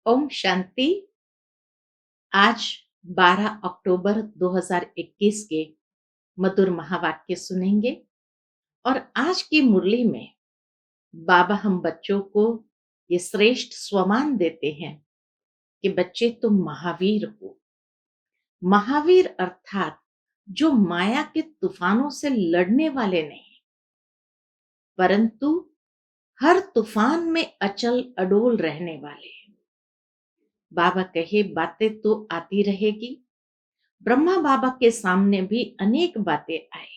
ओम शांति। आज 12 अक्टूबर 2021 के मधुर महावाक्य सुनेंगे। और आज की मुरली में बाबा हम बच्चों को ये श्रेष्ठ स्वमान देते हैं कि बच्चे तुम महावीर हो। महावीर अर्थात जो माया के तूफानों से लड़ने वाले नहीं, परंतु हर तूफान में अचल अडोल रहने वाले हैं। बाबा कहे बातें तो आती रहेगी। ब्रह्मा बाबा के सामने भी अनेक बातें आई,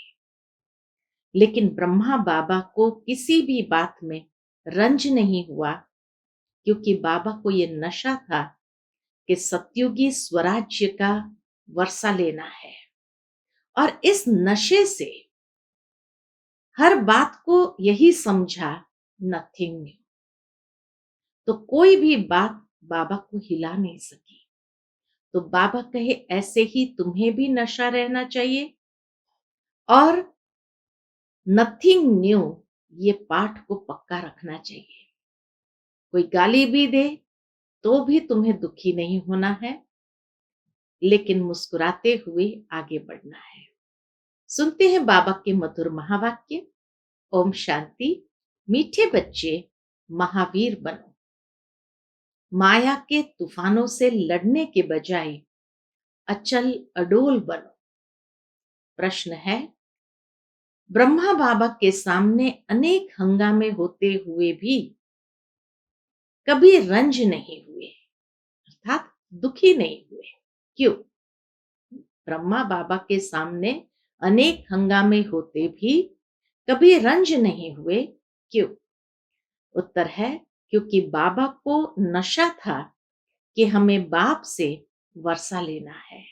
लेकिन ब्रह्मा बाबा को किसी भी बात में रंज नहीं हुआ, क्योंकि बाबा को ये नशा था कि सतयुगी स्वराज्य का वर्षा लेना है। और इस नशे से हर बात को यही समझा, नथिंग न्यू। तो कोई भी बात बाबा को हिला नहीं सकी। तो बाबा कहे ऐसे ही तुम्हें भी नशा रहना चाहिए और नथिंग न्यू ये पाठ को पक्का रखना चाहिए। कोई गाली भी दे तो भी तुम्हें दुखी नहीं होना है, लेकिन मुस्कुराते हुए आगे बढ़ना है। सुनते हैं बाबा के मधुर महावाक्य। ओम शांति। मीठे बच्चे महावीर बनो। माया के तूफानों से लड़ने के बजाय अचल अडोल बनो। प्रश्न है, ब्रह्मा बाबा के सामने अनेक हंगामे होते हुए भी कभी रंज नहीं हुए, अर्थात दुखी नहीं हुए। क्यों? ब्रह्मा बाबा के सामने अनेक हंगामे होते भी कभी रंज नहीं हुए। क्यों? उत्तर है, क्योंकि बाबा को नशा था कि हमें बाप से वर्षा लेना है।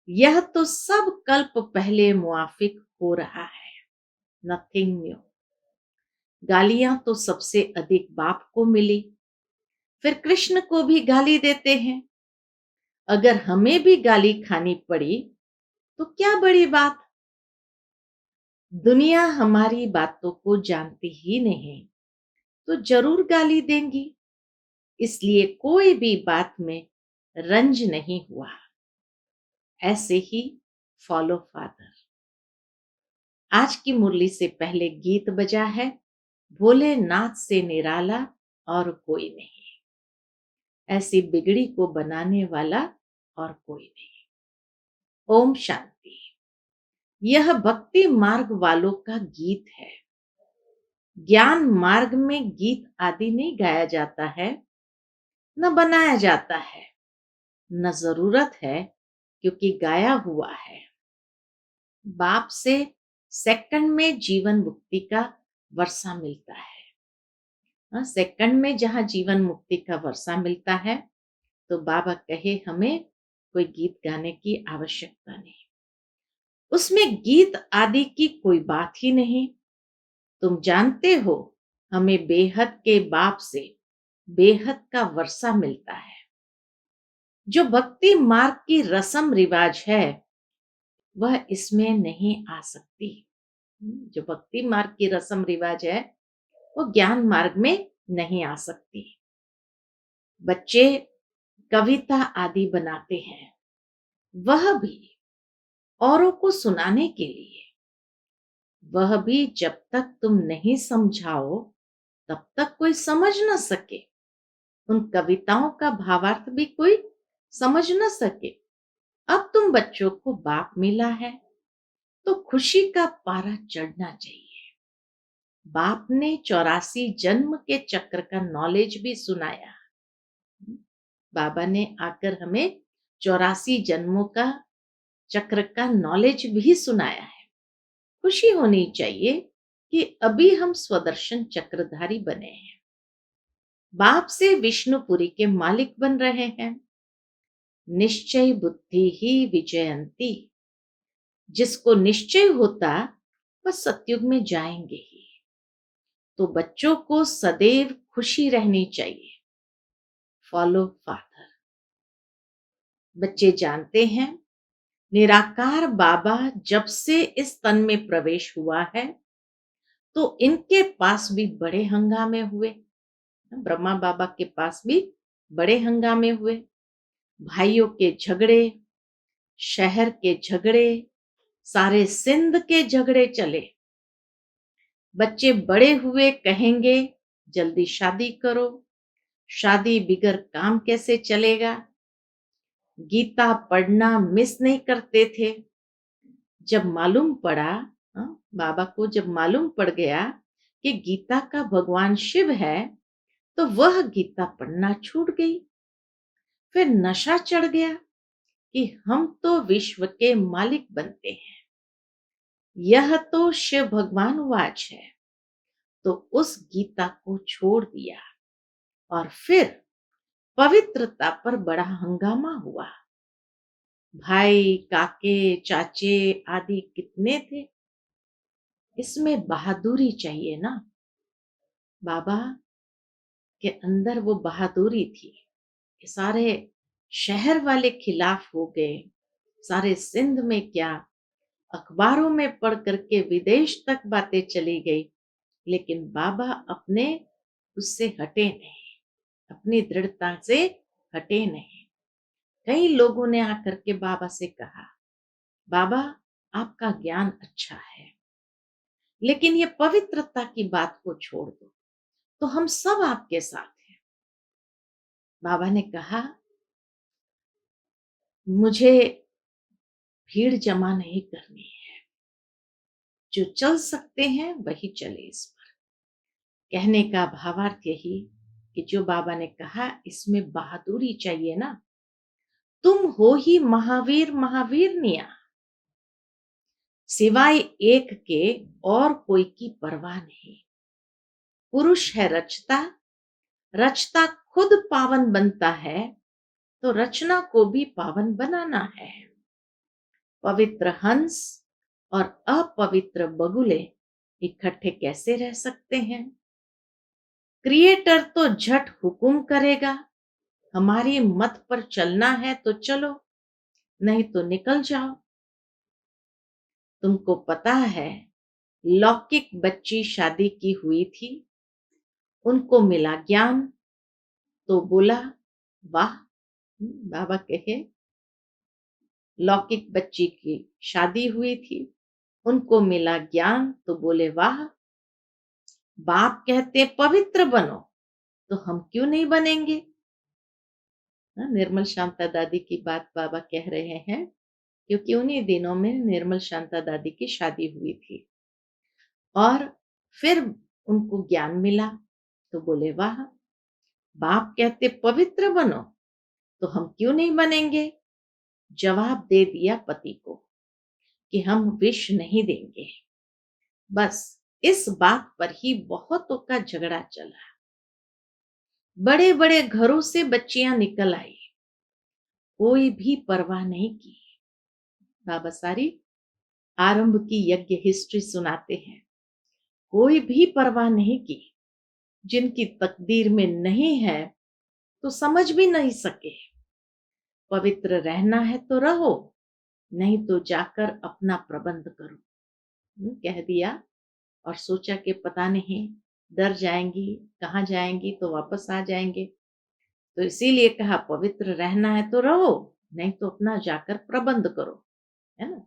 यह तो सब कल्प पहले मुआफिक हो रहा है, नथिंग न्यू। गालियां तो सबसे अधिक बाप को मिली, फिर कृष्ण को भी गाली देते हैं। अगर हमें भी गाली खानी पड़ी तो क्या बड़ी बात। दुनिया हमारी बातों को जानती ही नहीं तो जरूर गाली देंगी, इसलिए कोई भी बात में रंज नहीं हुआ। ऐसे ही फॉलो फादर। आज की मुरली से पहले गीत बजा है, भोलेनाथ से निराला और कोई नहीं, ऐसी बिगड़ी को बनाने वाला और कोई नहीं। ओम शांति। यह भक्ति मार्ग वालों का गीत है। ज्ञान मार्ग में गीत आदि नहीं गाया जाता है, न बनाया जाता है, न जरूरत है, क्योंकि गाया हुआ है। बाप से सेकंड में जीवन मुक्ति का वर्षा मिलता है। सेकंड में जहां जीवन मुक्ति का वर्षा मिलता है, तो बाबा कहे हमें कोई गीत गाने की आवश्यकता नहीं, उसमें गीत आदि की कोई बात ही नहीं। तुम जानते हो हमें बेहद के बाप से बेहद का वर्षा मिलता है। जो भक्ति मार्ग की रस्म रिवाज है वह इसमें नहीं आ सकती। जो भक्ति मार्ग की रस्म रिवाज है वो ज्ञान मार्ग में नहीं आ सकती। बच्चे कविता आदि बनाते हैं, वह भी औरों को सुनाने के लिए। वह भी जब तक तुम नहीं समझाओ तब तक कोई समझ न सके। उन कविताओं का भावार्थ भी कोई समझ न सके। अब तुम बच्चों को बाप मिला है तो खुशी का पारा चढ़ना चाहिए। बाप ने 84 जन्म के चक्र का नॉलेज भी सुनाया। बाबा ने आकर हमें 84 जन्मों का चक्र का नॉलेज भी सुनाया है। खुशी होनी चाहिए कि अभी हम स्वदर्शन चक्रधारी बने हैं, बाप से विष्णुपुरी के मालिक बन रहे हैं। निश्चय बुद्धि ही विजयंती। जिसको निश्चय होता वह सतयुग में जाएंगे ही। तो बच्चों को सदैव खुशी रहनी चाहिए। Follow father. बच्चे जानते हैं निराकार बाबा जब से इस तन में प्रवेश हुआ है तो इनके पास भी बड़े हंगामे हुए। ब्रह्मा बाबा के पास भी बड़े हंगामे हुए, भाइयों के झगड़े, शहर के झगड़े, सारे सिंध के झगड़े चले। बच्चे बड़े हुए कहेंगे जल्दी शादी करो, शादी बिगर काम कैसे चलेगा। गीता पढ़ना मिस नहीं करते थे। जब मालूम पड़ा, बाबा को जब मालूम पड़ गया कि गीता का भगवान शिव है, तो वह गीता पढ़ना छूट गई। फिर नशा चढ़ गया कि हम तो विश्व के मालिक बनते हैं, यह तो शिव भगवान वाच है। तो उस गीता को छोड़ दिया और फिर पवित्रता पर बड़ा हंगामा हुआ। भाई, काके, चाचे आदि कितने थे। इसमें बहादुरी चाहिए ना। बाबा के अंदर वो बहादुरी थी कि सारे शहर वाले खिलाफ हो गए, सारे सिंध में क्या, अखबारों में पढ़ करके विदेश तक बातें चली गई, लेकिन बाबा अपने उससे हटे नहीं, अपनी दृढ़ता से हटे नहीं। कई लोगों ने आकर के बाबा से कहा, बाबा आपका ज्ञान अच्छा है, लेकिन ये पवित्रता की बात को छोड़ दो, तो हम सब आपके साथ हैं। बाबा ने कहा, मुझे भीड़ जमा नहीं करनी है, जो चल सकते हैं वही चले। इस पर कहने का भावार्थ यही कि जो बाबा ने कहा, इसमें बहादुरी चाहिए ना। तुम हो ही महावीर महावीरनिया, सिवाय एक के और कोई की परवाह नहीं। पुरुष है रचता, रचता खुद पावन बनता है, तो रचना को भी पावन बनाना है। पवित्र हंस और अपवित्र बगुले इकट्ठे कैसे रह सकते हैं। क्रिएटर तो झट हुकुम करेगा, हमारी मत पर चलना है तो चलो, नहीं तो निकल जाओ। तुमको पता है, लौकिक बच्ची शादी की हुई थी, उनको मिला ज्ञान तो बोला वाह। बाबा कहे, लौकिक बच्ची की शादी हुई थी, उनको मिला ज्ञान तो बोले वाह। बाप कहते पवित्र बनो, तो हम क्यों नहीं बनेंगे। निर्मल शांता दादी की बात बाबा कह रहे हैं, क्योंकि उन्हीं दिनों में निर्मल शांता दादी की शादी हुई थी और फिर उनको ज्ञान मिला तो बोले वाह। बाप कहते पवित्र बनो, तो हम क्यों नहीं बनेंगे। जवाब दे दिया पति को कि हम विष नहीं देंगे। बस इस बात पर ही बहुतों का झगड़ा चला। बड़े बड़े घरों से बच्चियां निकल आई, कोई भी परवाह नहीं की। बाबा सारी आरंभ की यज्ञ हिस्ट्री सुनाते हैं, कोई भी परवाह नहीं की। जिनकी तकदीर में नहीं है तो समझ भी नहीं सके। पवित्र रहना है तो रहो, नहीं तो जाकर अपना प्रबंध करो। कह दिया और सोचा कि पता नहीं डर जाएंगी, कहाँ जाएंगी, तो वापस आ जाएंगे। तो इसीलिए कहा पवित्र रहना है तो रहो, नहीं तो अपना जाकर प्रबंध करो, है ना।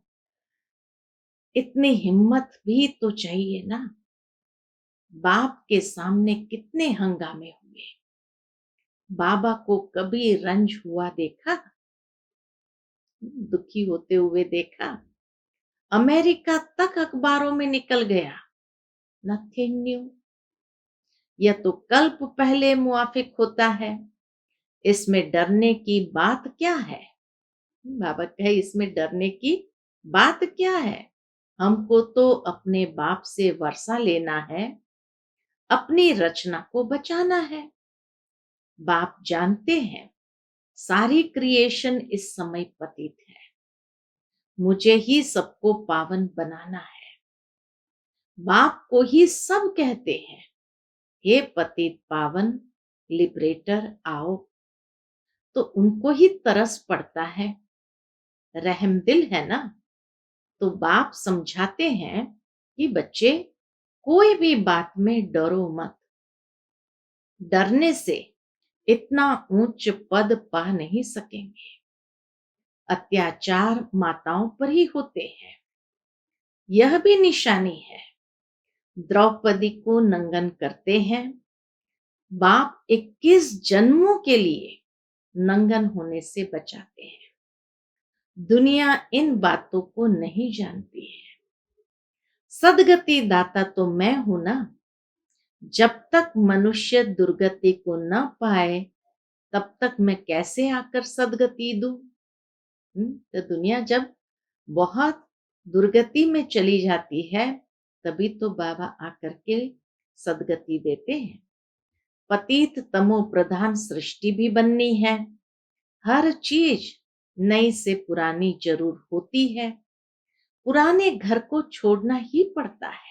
इतनी हिम्मत भी तो चाहिए ना। बाप के सामने कितने हंगामे हुए। बाबा को कभी रंज हुआ देखा, दुखी होते हुए देखा। अमेरिका तक अखबारों में निकल गया, नथिंग न्यू। यह तो कल्प पहले मुआफिक होता है, इसमें डरने की बात क्या है। बाबा कहे, इसमें डरने की बात क्या है। हमको तो अपने बाप से वर्षा लेना है, अपनी रचना को बचाना है। बाप जानते हैं सारी क्रिएशन इस समय पतित है, मुझे ही सबको पावन बनाना है। बाप को ही सब कहते हैं, हे पतित पावन लिबरेटर आओ। तो उनको ही तरस पड़ता है, रहमदिल है ना। तो बाप समझाते हैं कि बच्चे, कोई भी बात में डरो मत। डरने से इतना ऊंच पद पा नहीं सकेंगे। अत्याचार माताओं पर ही होते हैं, यह भी निशानी है। द्रौपदी को नंगन करते हैं, बाप 21 जन्मों के लिए नंगन होने से बचाते हैं। दुनिया इन बातों को नहीं जानती है। सदगति दाता तो मैं हूं ना। जब तक मनुष्य दुर्गति को न पाए तब तक मैं कैसे आकर सदगति दूं। तो दुनिया जब बहुत दुर्गति में चली जाती है तभी तो बाबा आकर के सदगति देते हैं। पतित तमो प्रधान सृष्टि भी बननी है। हर चीज नई से पुरानी जरूर होती है। पुराने घर को छोड़ना ही पड़ता है।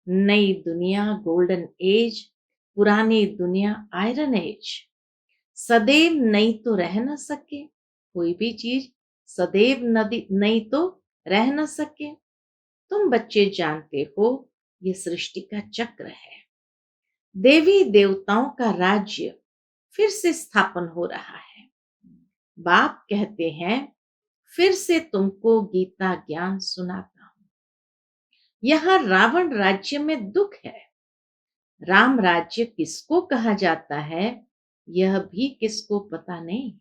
नई दुनिया गोल्डन एज, पुरानी दुनिया आयरन एज। सदैव नई तो रह न सके, कोई भी चीज सदैव नई तो रह न सके। तुम बच्चे जानते हो ये सृष्टि का चक्र है। देवी देवताओं का राज्य फिर से स्थापन हो रहा है। बाप कहते हैं फिर से तुमको गीता ज्ञान सुनाता हूं। यहां रावण राज्य में दुख है। राम राज्य किसको कहा जाता है यह भी किसको पता नहीं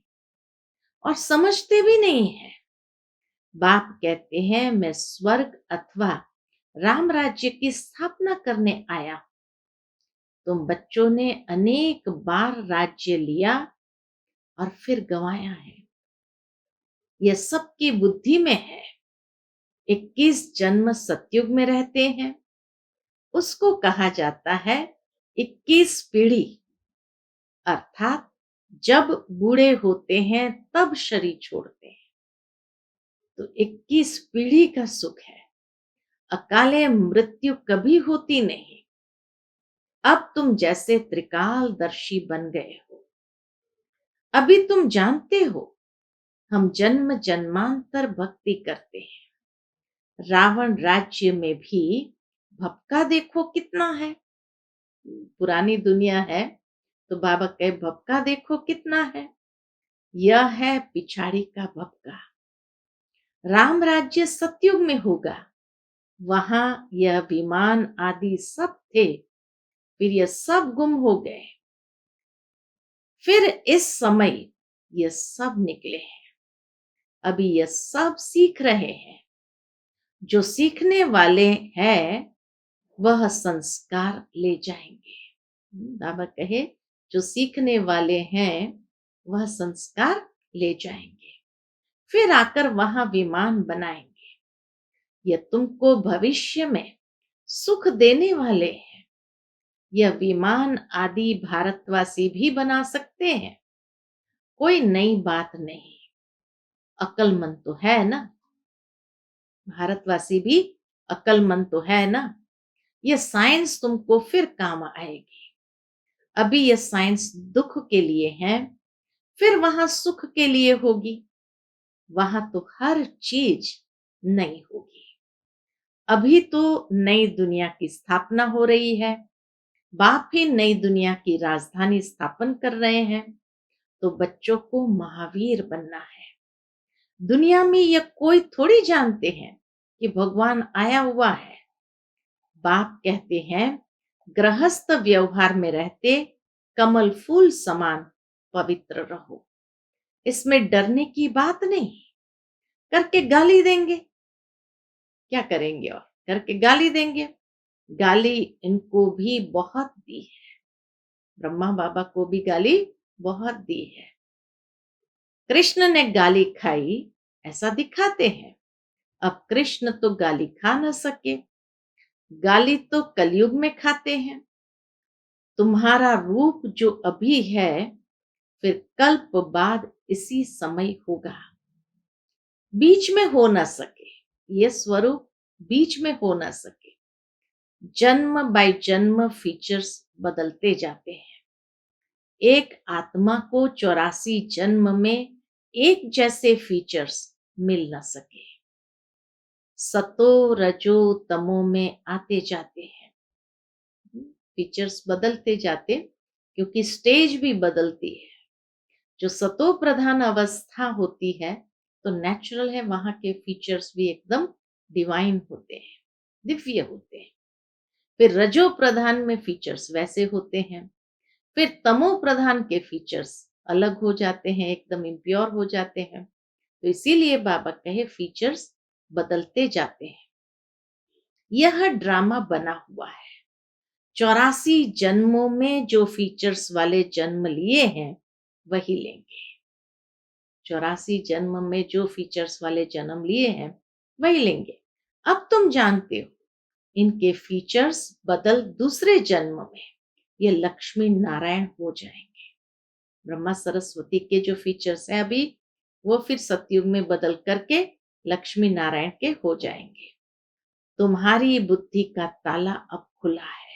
और समझते भी नहीं है। बाप कहते हैं मैं स्वर्ग अथवा राम राज्य की स्थापना करने आया हूं। तुम बच्चों ने अनेक बार राज्य लिया और फिर गंवाया है। यह सबकी बुद्धि में है। 21 जन्म सतयुग में रहते हैं, उसको कहा जाता है 21 पीढ़ी। अर्थात जब बूढ़े होते हैं तब शरीर छोड़ते हैं। तो 21 पीढ़ी का सुख है। अकाले मृत्यु कभी होती नहीं। अब तुम जैसे त्रिकालदर्शी बन गए हो। अभी तुम जानते हो हम जन्म जन्मांतर भक्ति करते हैं। रावण राज्य में भी भपका देखो कितना है। पुरानी दुनिया है तो बाबा कहे भपका देखो कितना है। यह है पिछाड़ी का भपका। राम राज्य सतयुग में होगा। वहां यह विमान आदि सब थे, फिर यह सब गुम हो गए। फिर इस समय यह सब निकले हैं। अभी यह सब सीख रहे हैं। जो सीखने वाले हैं वह संस्कार ले जाएंगे। बाबा कहे जो सीखने वाले हैं वह संस्कार ले जाएंगे, फिर आकर वहां विमान बनाएंगे। यह तुमको भविष्य में सुख देने वाले हैं। यह विमान आदि भारतवासी भी बना सकते हैं, कोई नई बात नहीं। अक्लमंद तो है ना, भारतवासी भी अक्लमंद तो है ना। यह साइंस तुमको फिर काम आएगी। अभी यह साइंस दुख के लिए है, फिर वहां सुख के लिए होगी। वहां तो हर चीज नई होगी। अभी तो नई दुनिया की स्थापना हो रही है। बाप ही नई दुनिया की राजधानी स्थापन कर रहे हैं। तो बच्चों को महावीर बनना है। दुनिया में यह कोई थोड़ी जानते हैं कि भगवान आया हुआ है। बाप कहते हैं गृहस्थ व्यवहार में रहते कमल फूल समान पवित्र रहो। इसमें डरने की बात नहीं। करके गाली देंगे, क्या करेंगे और करके गाली देंगे। गाली इनको भी बहुत दी है। ब्रह्मा बाबा को भी गाली बहुत दी है। कृष्ण ने गाली खाई ऐसा दिखाते हैं। अब कृष्ण तो गाली खा न सके। गाली तो कलयुग में खाते हैं। तुम्हारा रूप जो अभी है फिर कल्प बाद इसी समय होगा। बीच में हो न सके। ये स्वरूप बीच में हो न सके। जन्म बाय जन्म फीचर्स बदलते जाते हैं। एक आत्मा को 84 जन्म में एक जैसे फीचर्स मिल न सके। सतो रजो तमो में आते जाते हैं। फीचर्स बदलते जाते क्योंकि स्टेज भी बदलती है। जो सतो प्रधान अवस्था होती है तो नेचुरल है, वहां के फीचर्स भी एकदम डिवाइन होते हैं, दिव्य होते हैं। फिर रजो प्रधान में फीचर्स वैसे होते हैं। फिर तमो प्रधान के फीचर्स अलग हो जाते हैं, एकदम इम्प्योर हो जाते हैं। तो इसीलिए बाबा कहे फीचर्स बदलते जाते हैं। यह ड्रामा बना हुआ है। 84 जन्मों में जो फीचर्स वाले जन्म लिए हैं वही लेंगे। 84 जन्म में जो फीचर्स वाले जन्म लिए हैं वही लेंगे। अब तुम जानते हो इनके फीचर्स बदल दूसरे जन्म में ये लक्ष्मी नारायण हो जाएंगे। ब्रह्मा सरस्वती के जो फीचर्स हैं अभी, वो फिर सतयुग में बदल करके लक्ष्मी नारायण के हो जाएंगे। तुम्हारी बुद्धि का ताला अब खुला है।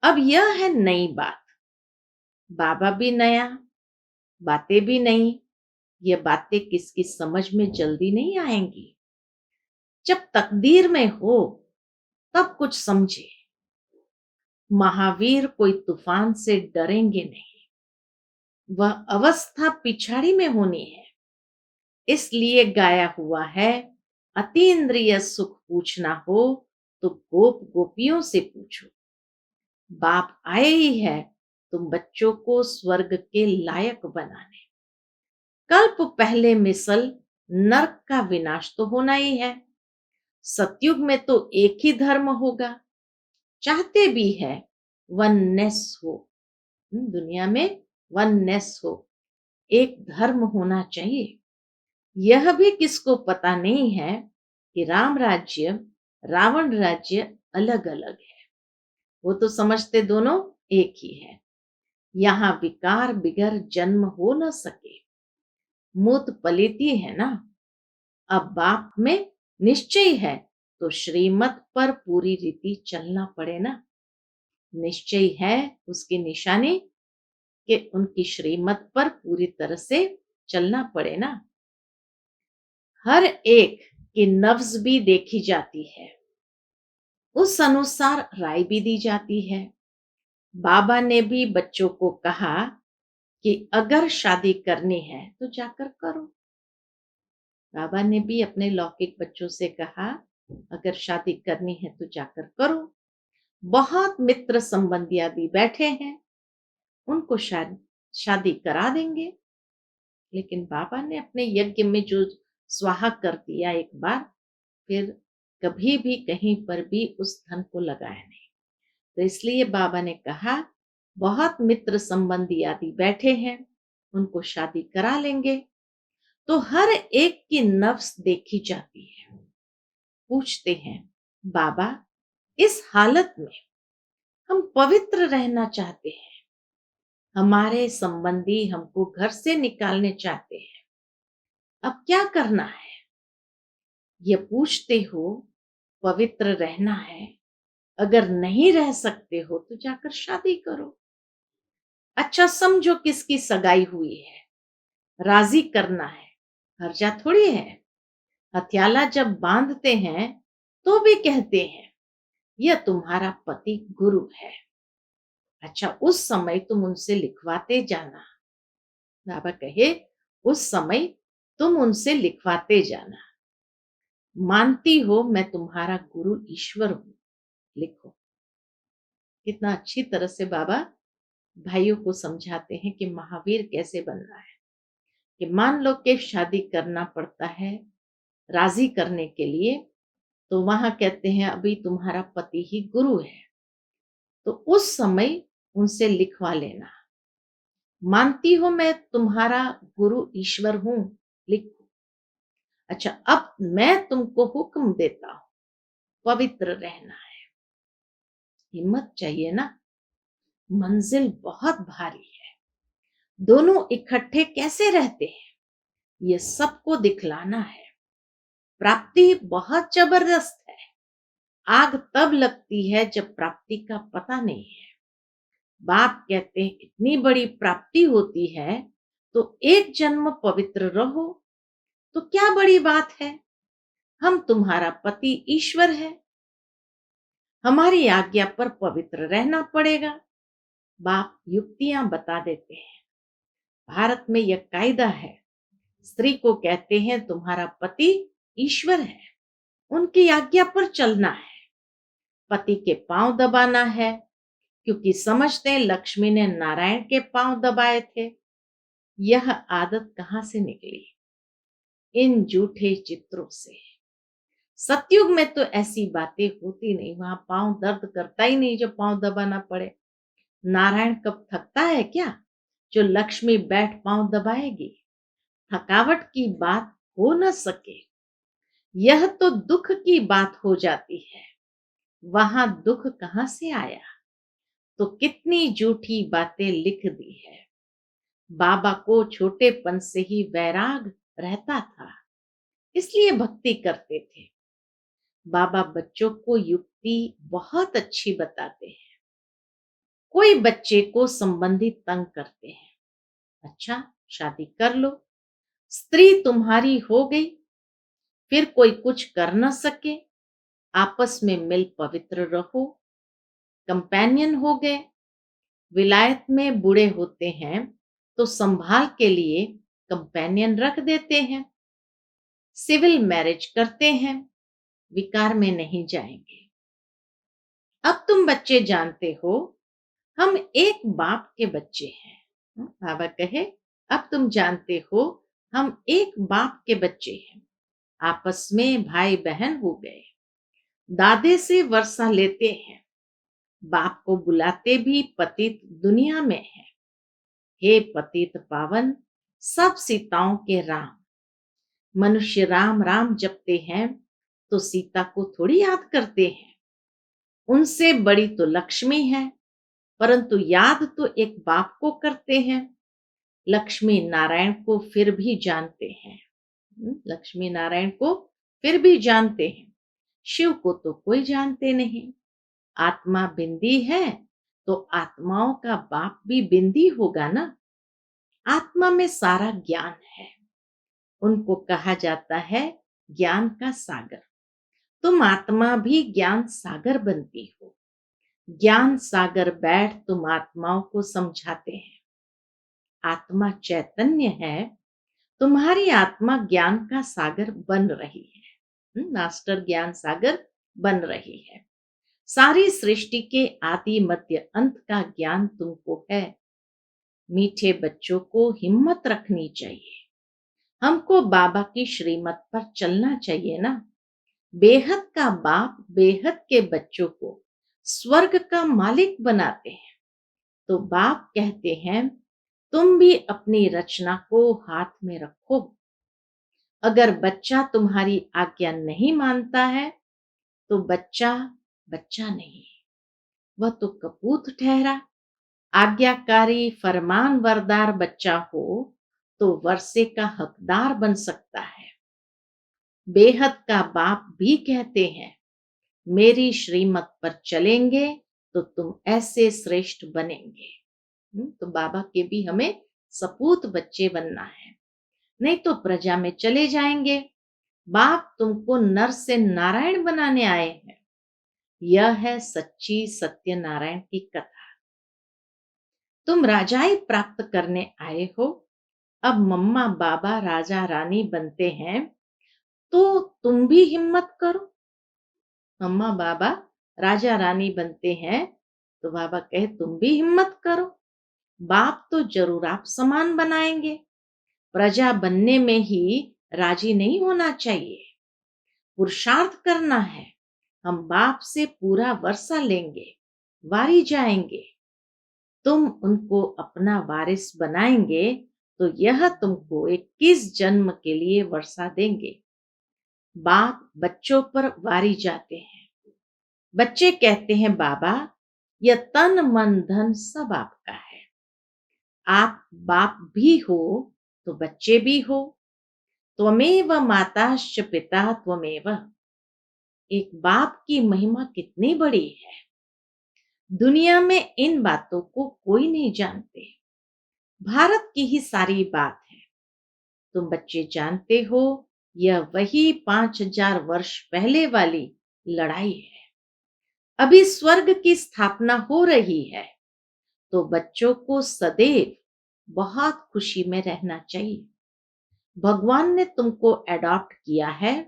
अब यह है नई बात। बाबा भी नया, बातें भी नई। ये बातें किसकी समझ में जल्दी नहीं आएंगी। जब तकदीर में हो तब कुछ समझे। महावीर कोई तूफान से डरेंगे नहीं। वह अवस्था पिछाड़ी में होनी है। इसलिए गाया हुआ है, अतीन्द्रिय सुख पूछना हो तो गोप गोपियों से पूछो। बाप आए ही है तुम बच्चों को स्वर्ग के लायक बनाने। कल्प पहले मिसल नरक का विनाश तो होना ही है। सतयुग में तो एक ही धर्म होगा। चाहते भी है वननेस हो, दुनिया में वननेस हो, एक धर्म होना चाहिए। यह भी किसको पता नहीं है कि राम राज्य रावण राज्य अलग अलग है। वो तो समझते दोनों एक ही है। यहाँ विकार बिगर जन्म हो न सके। मूत पलीती है ना। अब बाप में निश्चय है तो श्रीमत पर पूरी रीति चलना पड़े ना। निश्चय है उसकी निशानी कि उनकी श्रीमत पर पूरी तरह से चलना पड़े ना। हर एक की नब्ज भी देखी जाती है, उस अनुसार राय भी दी जाती है। बाबा ने भी बच्चों को कहा कि अगर शादी करनी है तो जाकर करो। बाबा ने भी अपने लौकिक बच्चों से कहा, अगर शादी करनी है तो जाकर करो। बहुत मित्र संबंधी आदि बैठे हैं, उनको शादी करा देंगे। लेकिन बाबा ने अपने यज्ञ में जो स्वाहा कर दिया एक बार, फिर कभी भी कहीं पर भी उस धन को लगाया नहीं। तो इसलिए बाबा ने कहा, बहुत मित्र संबंधी आदि बैठे हैं, उनको शादी करा लेंगे। तो हर एक की नफ्स देखी जाती है। पूछते हैं, बाबा इस हालत में हम पवित्र रहना चाहते हैं, हमारे संबंधी हमको घर से निकालने चाहते हैं, अब क्या करना है? ये पूछते हो। पवित्र रहना है, अगर नहीं रह सकते हो तो जाकर शादी करो। अच्छा समझो किसकी सगाई हुई है, राजी करना है, हर्जा थोड़ी है। हथियाला जब बांधते हैं तो भी कहते हैं यह तुम्हारा पति गुरु है। अच्छा उस समय तुम उनसे लिखवाते जाना। बाबा कहे उस समय तुम उनसे लिखवाते जाना। मानती हो मैं तुम्हारा गुरु ईश्वर हूं, लिखो। कितना अच्छी तरह से बाबा भाइयों को समझाते हैं कि महावीर कैसे बनना है। कि मान लो कि शादी करना पड़ता है राजी करने के लिए, तो वहां कहते हैं अभी तुम्हारा पति ही गुरु है, तो उस समय उनसे लिखवा लेना। मानती हो मैं तुम्हारा गुरु ईश्वर हूं, लिखो। अच्छा अब मैं तुमको हुक्म देता हूं, पवित्र रहना है। हिम्मत चाहिए ना, मंजिल बहुत भारी है। दोनों इकट्ठे कैसे रहते हैं ये सबको दिखलाना है। प्राप्ति बहुत जबरदस्त है। आग तब लगती है जब प्राप्ति का पता नहीं है। बाप कहते हैं इतनी बड़ी प्राप्ति होती है तो एक जन्म पवित्र रहो, तो क्या बड़ी बात है। हम तुम्हारा पति ईश्वर है, हमारी आज्ञा पर पवित्र रहना पड़ेगा। बाप युक्तियां बता देते हैं। भारत में यह कायदा है, स्त्री को कहते हैं तुम्हारा पति ईश्वर है, उनकी आज्ञा पर चलना है, पति के पांव दबाना है, क्योंकि समझते हैं लक्ष्मी ने नारायण के पांव दबाए थे। यह आदत कहां से निकली? इन झूठे चित्रों से। सतयुग में तो ऐसी बातें होती नहीं, वहां पांव दर्द करता ही नहीं जब पांव दबाना पड़े। नारायण कब थकता है क्या जो लक्ष्मी बैठ पांव दबाएगी? थकावट की बात हो न सके, यह तो दुख की बात हो जाती है। वहां दुख कहां से आया? तो कितनी झूठी बातें लिख दी है। बाबा को छोटेपन से ही वैराग रहता था, इसलिए भक्ति करते थे। बाबा बच्चों को युक्ति बहुत अच्छी बताते हैं। कोई बच्चे को संबंधी तंग करते हैं, अच्छा शादी कर लो, स्त्री तुम्हारी हो गई, फिर कोई कुछ कर न सके, आपस में मिल पवित्र रहो, कंपेनियन हो गए। विलायत में बूढ़े होते हैं तो संभाल के लिए कंपेनियन रख देते हैं। सिविल मैरिज करते हैं, विकार में नहीं जाएंगे। अब तुम बच्चे जानते हो हम एक बाप के बच्चे हैं। बाबा कहे अब तुम जानते हो हम एक बाप के बच्चे हैं। आपस में भाई बहन हो गए, दादे से वर्षा लेते हैं, बाप को बुलाते भी पतित दुनिया में है। हे पतित पावन सब सीताओं के राम, मनुष्य राम राम जपते हैं तो सीता को थोड़ी याद करते हैं। उनसे बड़ी तो लक्ष्मी है, परंतु याद तो एक बाप को करते हैं। लक्ष्मी नारायण को फिर भी जानते हैं। लक्ष्मी नारायण को फिर भी जानते हैं, शिव को तो कोई जानते नहीं। आत्मा बिंदी है तो आत्माओं का बाप भी बिंदी होगा ना। आत्मा में सारा ज्ञान है, उनको कहा जाता है ज्ञान का सागर। तुम आत्मा भी ज्ञान सागर बनती हो। ज्ञान सागर बैठ तुम आत्माओं को समझाते हैं। आत्मा चैतन्य है, तुम्हारी आत्मा ज्ञान का सागर बन रही है। मास्टर ज्ञान सागर बन रही है। सारी सृष्टि के आदि मध्य अंत का ज्ञान तुमको है। मीठे बच्चों को हिम्मत रखनी चाहिए। हमको बाबा की श्रीमत पर चलना चाहिए ना। बेहद का बाप बेहद के बच्चों को स्वर्ग का मालिक बनाते हैं, तो बाप कहते हैं तुम भी अपनी रचना को हाथ में रखो। अगर बच्चा तुम्हारी आज्ञा नहीं मानता है तो बच्चा बच्चा नहीं, वह तो कपूत ठहरा। आज्ञाकारी फरमानबरदार बच्चा हो तो वर्षे का हकदार बन सकता है। बेहद का बाप भी कहते हैं मेरी श्रीमत पर चलेंगे तो तुम ऐसे श्रेष्ठ बनेंगे। तो बाबा के भी हमें सपूत बच्चे बनना है, नहीं तो प्रजा में चले जाएंगे। बाप तुमको नर से नारायण बनाने आए हैं। यह है सच्ची सत्य नारायण की कथा। तुम राजाई प्राप्त करने आए हो, अब मम्मा बाबा राजा रानी बनते हैं तो तुम भी हिम्मत करो। मम्मा बाबा राजा रानी बनते हैं तो बाबा कहे तुम भी हिम्मत करो। बाप तो जरूर आप समान बनाएंगे। प्रजा बनने में ही राजी नहीं होना चाहिए, पुरुषार्थ करना है। हम बाप से पूरा वर्षा लेंगे, वारी जाएंगे। तुम उनको अपना वारिस बनाएंगे तो यह तुमको 21 जन्म के लिए वर्षा देंगे। बाप बच्चों पर वारी जाते हैं। बच्चे कहते हैं बाबा यह तन मन धन सब आपका है। आप बाप भी हो तो बच्चे भी हो। त्वमेव माताश्च पिता त्वमेव। एक बाप की महिमा कितनी बड़ी है, दुनिया में इन बातों को कोई नहीं जानते। भारत की ही सारी बात है। तुम बच्चे जानते हो यह वही 5000 वर्ष पहले वाली लड़ाई है। अभी स्वर्ग की स्थापना हो रही है। तो बच्चों को सदैव बहुत खुशी में रहना चाहिए। भगवान ने तुमको अडॉप्ट किया है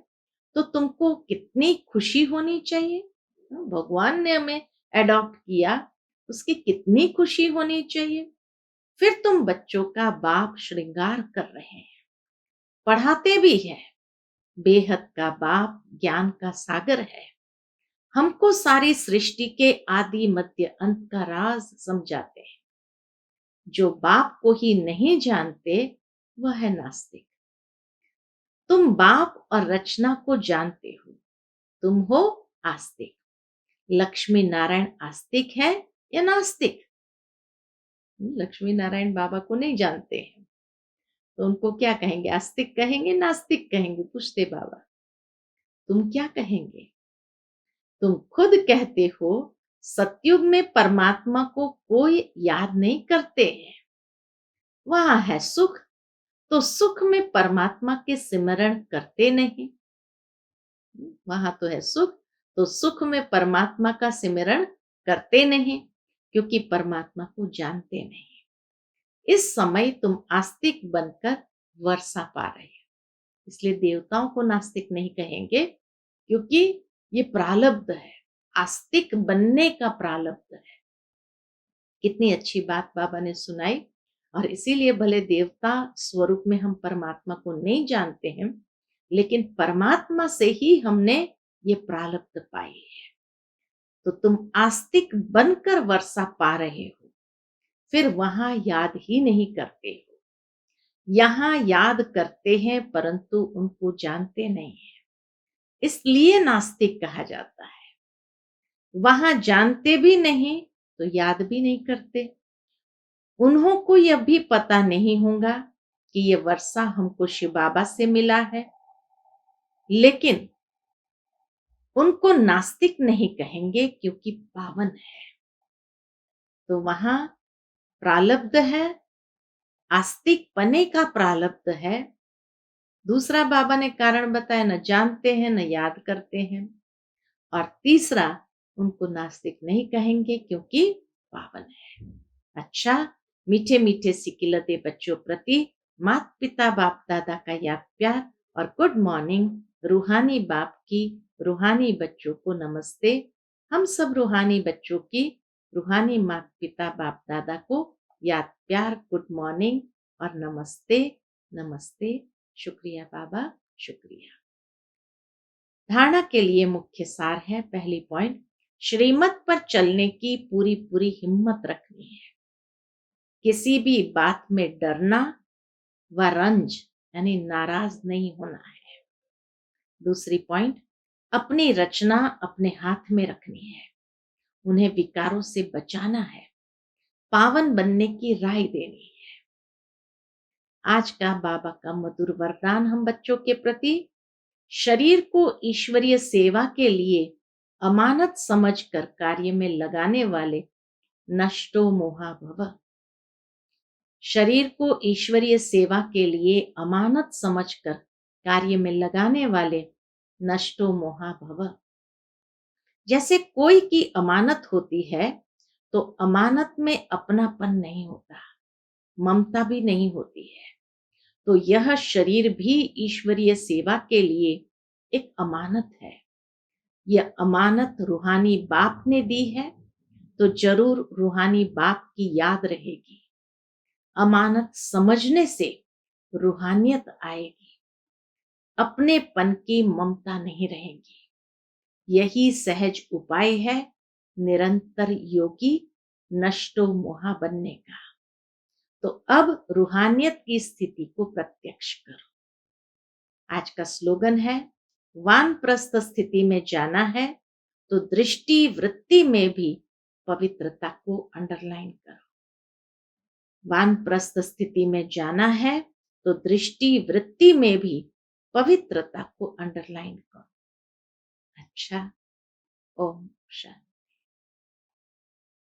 तो तुमको कितनी खुशी होनी चाहिए। भगवान ने हमें अडॉप्ट किया, उसकी कितनी खुशी होनी चाहिए। फिर तुम बच्चों का बाप श्रृंगार कर रहे हैं, पढ़ाते भी हैं। बेहद का बाप ज्ञान का सागर है, हमको सारी सृष्टि के आदि मध्य अंत का राज समझाते हैं। जो बाप को ही नहीं जानते वह है नास्तिक। तुम बाप और रचना को जानते हो, तुम हो आस्तिक। लक्ष्मी नारायण आस्तिक है या नास्तिक? लक्ष्मी नारायण बाबा को नहीं जानते हैं तो उनको क्या कहेंगे? आस्तिक कहेंगे, नास्तिक कहेंगे? पूछते बाबा, तुम क्या कहेंगे? तुम खुद कहते हो सतयुग में परमात्मा को कोई याद नहीं करते हैं, वहां है सुख, तो सुख में परमात्मा के सिमरण करते नहीं। वहां तो है सुख, तो सुख में परमात्मा का सिमरण करते नहीं, क्योंकि परमात्मा को जानते नहीं। इस समय तुम आस्तिक बनकर वर्षा पा रहे हो। इसलिए देवताओं को नास्तिक नहीं कहेंगे, क्योंकि ये प्रारब्ध है, आस्तिक बनने का प्रारब्ध है। कितनी अच्छी बात बाबा ने सुनाई। और इसीलिए भले देवता स्वरूप में हम परमात्मा को नहीं जानते हैं, लेकिन परमात्मा से ही हमने ये प्रारब्ध पाई है। तो तुम आस्तिक बनकर वर्षा पा रहे हो, फिर वहां याद ही नहीं करते हो। यहां याद करते हैं परंतु उनको जानते नहीं है, इसलिए नास्तिक कहा जाता है। वहां जानते भी नहीं तो याद भी नहीं करते। उन्हों को यह भी पता नहीं होगा कि ये वर्षा हमको शिव बाबा से मिला है, लेकिन उनको नास्तिक नहीं कहेंगे क्योंकि पावन है। तो वहां प्रारब्ध है, आस्तिक पने का प्रारब्ध है। दूसरा बाबा ने कारण बताया, न जानते हैं न याद करते हैं। और तीसरा, उनको नास्तिक नहीं कहेंगे क्योंकि पावन है। अच्छा, मीठे मीठे सिकिलते बच्चों प्रति माता पिता बाप दादा का याद प्यार और गुड मॉर्निंग। रूहानी बाप की रूहानी बच्चों को नमस्ते। हम सब रूहानी बच्चों की रूहानी माता पिता बाप दादा को याद प्यार, गुड मॉर्निंग और नमस्ते। नमस्ते। शुक्रिया बाबा, शुक्रिया। धारणा के लिए मुख्य सार है। पहली पॉइंट, श्रीमत पर चलने की पूरी पूरी हिम्मत रखनी है। किसी भी बात में डरना व रंज यानी नाराज नहीं होना है। दूसरी पॉइंट, अपनी रचना अपने हाथ में रखनी है, उन्हें विकारों से बचाना है, पावन बनने की राय देनी है। आज का बाबा का मधुर वरदान हम बच्चों के प्रति, शरीर को ईश्वरीय सेवा के लिए अमानत समझकर कार्य में लगाने वाले नष्टो मोहा भव। शरीर को ईश्वरीय सेवा के लिए अमानत समझकर कार्य में लगाने वाले नष्टो मोहा भव। जैसे कोई की अमानत होती है तो अमानत में अपनापन नहीं होता, ममता भी नहीं होती है। तो यह शरीर भी ईश्वरीय सेवा के लिए एक अमानत है। यह अमानत रूहानी बाप ने दी है तो जरूर रूहानी बाप की याद रहेगी। अमानत समझने से रूहानियत आएगी, अपनेपन की ममता नहीं रहेगी। यही सहज उपाय है निरंतर योगी नष्टो मोहा बनने का। तो अब रूहानियत की स्थिति को प्रत्यक्ष करो। आज का स्लोगन है, वानप्रस्थ स्थिति में जाना है तो दृष्टि वृत्ति में भी पवित्रता को अंडरलाइन करो। वानप्रस्थ स्थिति में जाना है तो दृष्टि वृत्ति में भी पवित्रता को अंडरलाइन करो। अच्छा, ओम शांति।